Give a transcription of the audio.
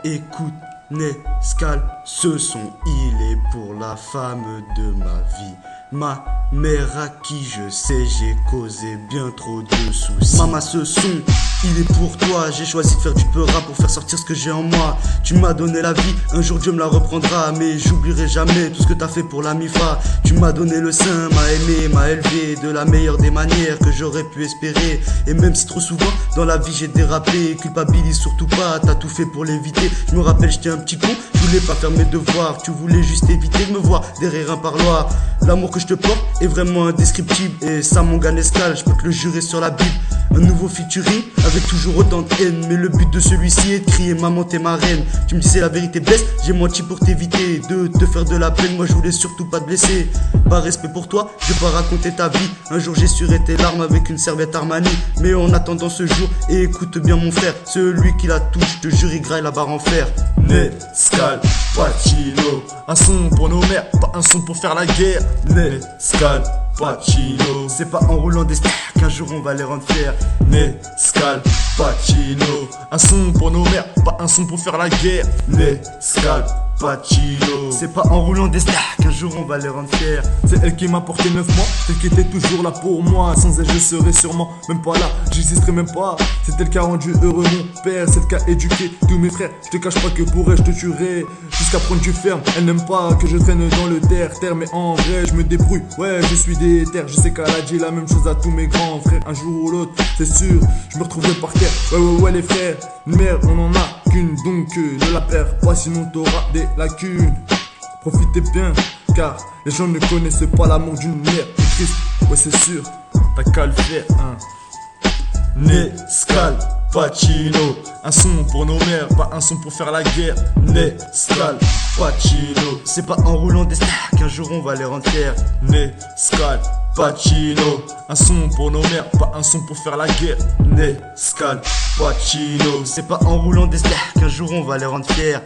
Écoute, Nescale, ce son, il est pour la femme de ma vie. Ma mère à qui je sais j'ai causé bien trop de soucis. Maman, ce son, il est pour toi. J'ai choisi de faire du peu rap pour faire sortir ce que j'ai en moi. Tu m'as donné la vie, un jour Dieu me la reprendra. Mais j'oublierai jamais tout ce que t'as fait pour la MIFA. Tu m'as donné le sein, m'a aimé, m'a élevé de la meilleure des manières que j'aurais pu espérer. Et même si trop souvent dans la vie j'ai dérapé, culpabilise surtout pas, t'as tout fait pour l'éviter. Je me rappelle, j'étais un petit con, je voulais pas faire mes devoirs. Tu voulais juste éviter de me voir derrière un parloir. L'amour que je te porte est vraiment indescriptible. Et ça, mon gars Nescale, je peux te le jurer sur la Bible. Un nouveau featuring avec toujours autant de haine. Mais le but de celui-ci est de crier maman t'es ma reine. Tu me disais la vérité blesse, j'ai menti pour t'éviter de te faire de la peine. Moi je voulais surtout pas te blesser. Par respect pour toi, je vais pas raconter ta vie. Un jour j'ai suré tes larmes avec une serviette Armani. Mais en attendant ce jour, et écoute bien mon frère, celui qui la touche, je te jure il graille la barre en fer. Nescale, Pacino, un son pour nos mères, pas un son pour faire la guerre. Nescale, Pacino, c'est pas en roulant des stars qu'un jour on va les rendre fiers. Nescale, Pacino, un son pour nos mères, pas un son pour faire la guerre. Nescale, Pacino, c'est pas en roulant des stars qu'un jour on va les rendre fiers. C'est elle qui m'a porté 9 mois, celle qui était toujours là pour moi. Sans elle je serais sûrement même pas là, j'existerais même pas. C'est elle qui a rendu heureux mon père, c'est elle qui a éduqué tous mes frères. Je te cache pas que pour elle je te tuerais jusqu'à prendre du ferme. Elle n'aime pas que je traîne dans le terre, mais en vrai je me débrouille. Ouais, je suis déter, je sais qu'elle a dit la même chose à tous mes grands frères. Un jour ou l'autre, c'est sûr, je me retrouverai par terre. Ouais les frères, une mère on en a qu'une, donc ne la perds pas sinon t'auras des lacunes. Profitez bien, car les gens ne connaissent pas l'amour d'une mère. C'est triste, ouais c'est sûr, t'as qu'à le faire, hein. Nescale, Pacino, un son pour nos mères, pas un son pour faire la guerre. Nescale, Pacino, c'est pas en roulant des stars qu'un jour on va les rendre fiers. Nescale, Pacino, un son pour nos mères, pas un son pour faire la guerre. Nescale, Pacino, c'est pas en roulant des stars qu'un jour on va les rendre fiers.